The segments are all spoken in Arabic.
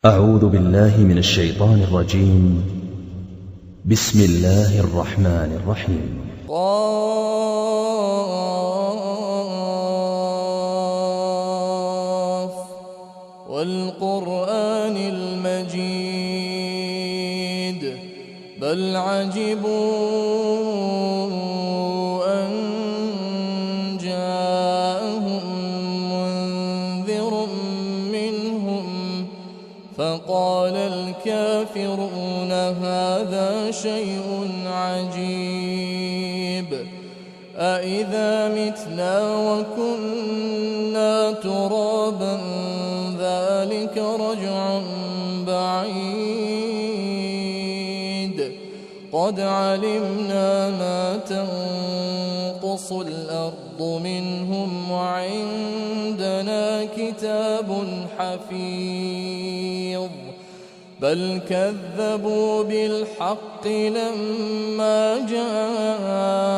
أعوذ بالله من الشيطان الرجيم. بسم الله الرحمن الرحيم. قاف والقرآن المجيد بل عجبوا أن جاءهم منذر منهم فقال الكافرون هذا شيء عجيب أإذا متنا وكنا ترابا ذلك رجع بعيد قد علمنا ما تنقص الأرض منهم وعندنا كتاب حفيظ بل كذبوا بالحق لما جاءهم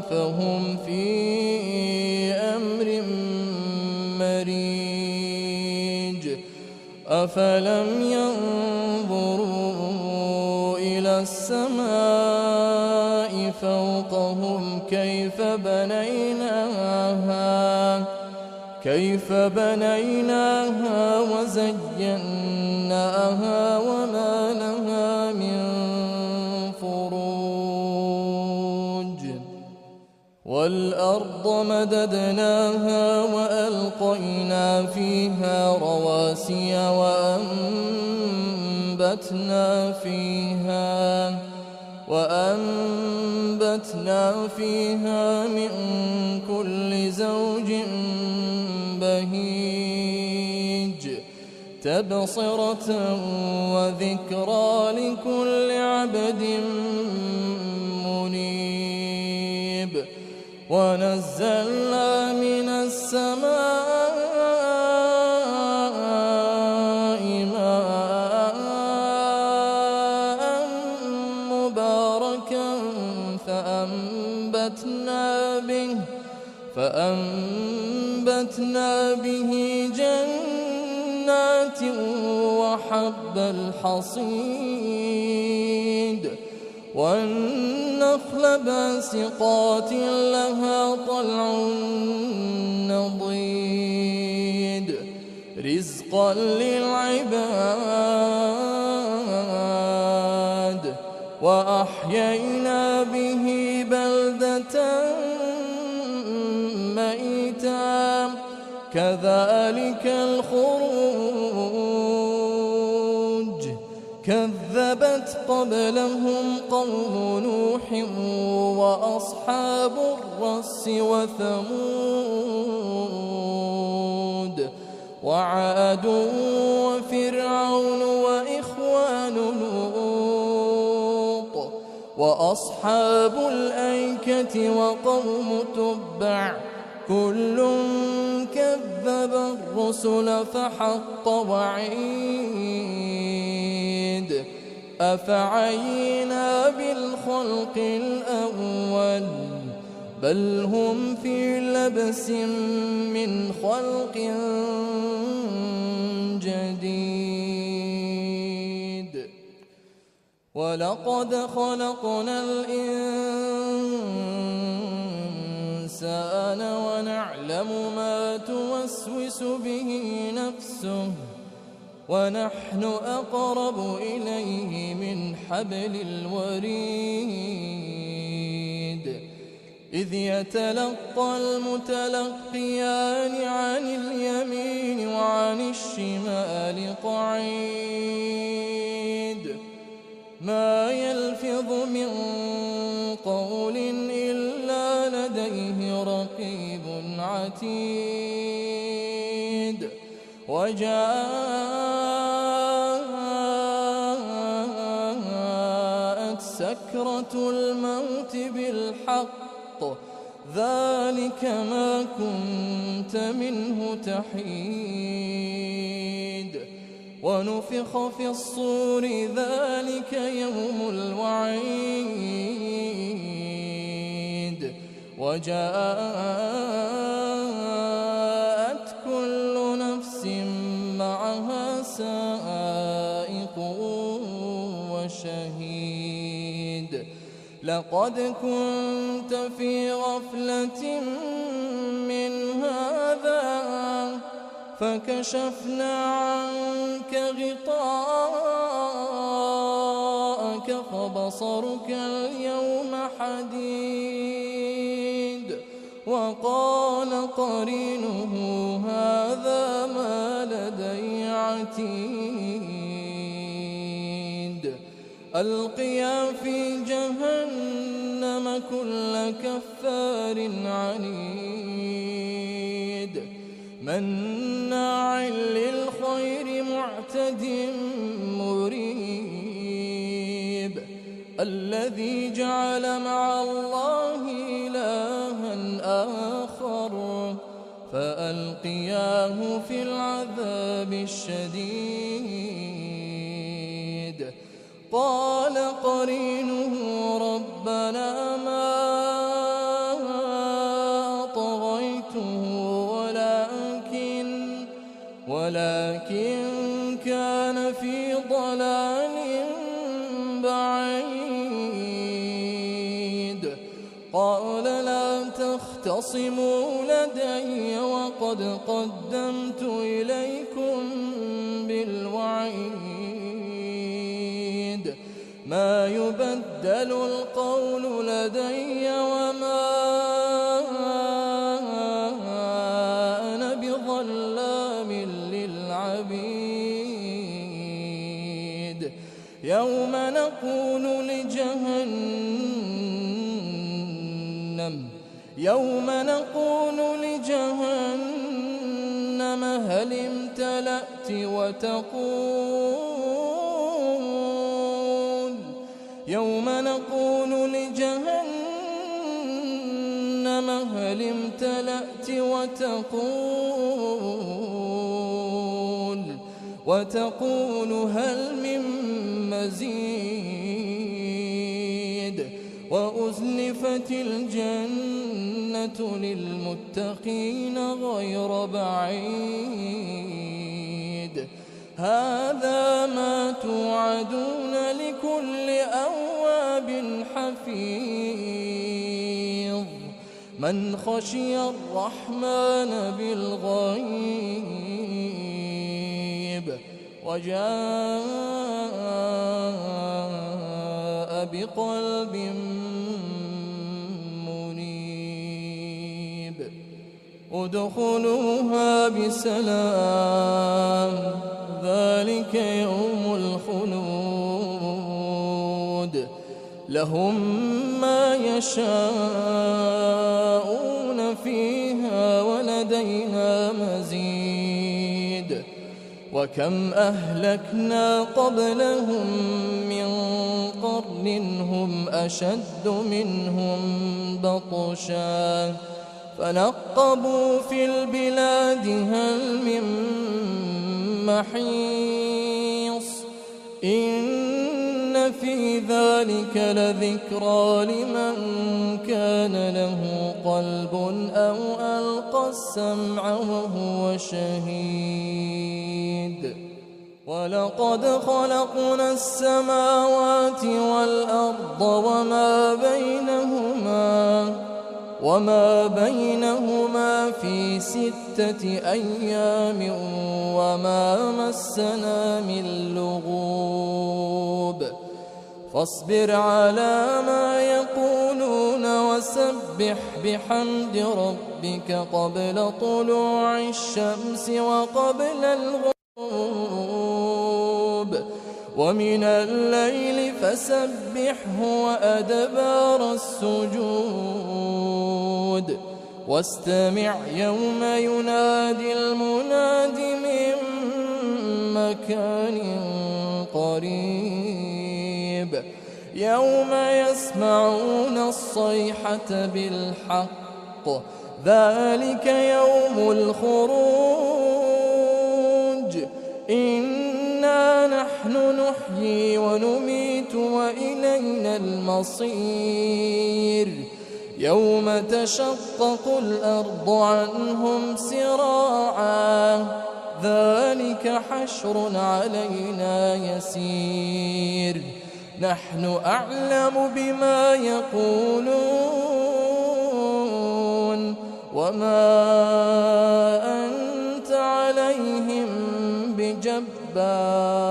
فهم في أمر مريج أفلم ينظروا إلى السماء فوقهم كيف بنيناها وزيناها وما لها من فروج والأرض مددناها وألقينا فيها رواسي وأنبتنا فيها من كل زوج بهيج تبصرة وذكرى لكل عبد منيب ونزلنا من السماء ماء مباركا فأنبتنا به جنات وحب الحصيد والنخل باسقات لها طلع نضيد رزقا للعباد وأحيينا به بلدة ميتا كذلك الخروج كذبت قبلهم قوم نوح وأصحاب الرس وثمود وعاد وفرعون وإخوان لوط وأصحاب الأيكة وقوم تبع كل كذب الرسل فحق وعيد أفعينا بالخلق الأول بل هم في لبس من خلق جديد ولقد خلقنا الإنسان ونعلم ما توسوس به نفسه ونحن أقرب إليه من حبل الوريد إذ يتلقى المتلقيان عن اليمين وعن الشمال قعيد ما يلفظ من قول إلا لديه رقيب عتيد وجاءت سكرة الموت بالحق ذلك ما كنت منه تحيد ونفخ في الصور ذلك يوم الوعيد وجاءت كل نفس معها وسائق وشهيد لقد كنت في غفلة من هذا فكشفنا عنك غطاءك فبصرك اليوم حديد وقال قرينه هذا ما لدي عتيد ألقيا في جهنم كل كفار عنيد مناع للخير معتد مريب الذي جعل مع الله إلها آخر فألقياه في العذاب الشديد قال قرينه ربنا ما أطغيته ولكن كان في ضلال بعيد قال لا تختصموا لدي وقد قدمت إليكم بالوعيد ما يبدل القول لدي وما أنا بظلام للعبيد يوم نقول لجهنم هل امتلأت وتقول يوم نقول لجهنم هل امتلأت وتقول هل من مزيد وأزلفت الجنة للمتقين غير بعيد هذا ما توعدون لكل أواب حفيظ من خشي الرحمن بالغيب وجاء بقلب منيب ادخلوها بسلام ذلك يوم الخلود لهم ما يشاءون فيها ولدينا مزيد وكم أهلكنا قبلهم من قرن هم أشد منهم بطشا فنقبوا في البلاد هل من محيص إن في ذلك لذكرى لمن كان له قلب أو ألقى السمع وهو شهيد ولقد خلقنا السماوات والأرض وما بينهما في 6 أيام وما مسنا من لغوب فاصبر على ما يقولون وسبح بحمد ربك قبل طلوع الشمس وقبل الغروب ومن الليل فسبحه وأدبار السجود واستمع يوم ينادي المناد من مكان قريب يوم يسمعون الصيحة بالحق ذلك يوم الخروج إنا نحن نحيي ونميت وإلينا المصير يوم تشقق الأرض عنهم سراعا ذلك حشر علينا يسير نحن أعلم بما يقولون وما أنت عليهم بجبار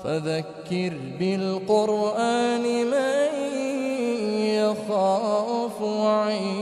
فذكر بالقرآن من يخاف وعيد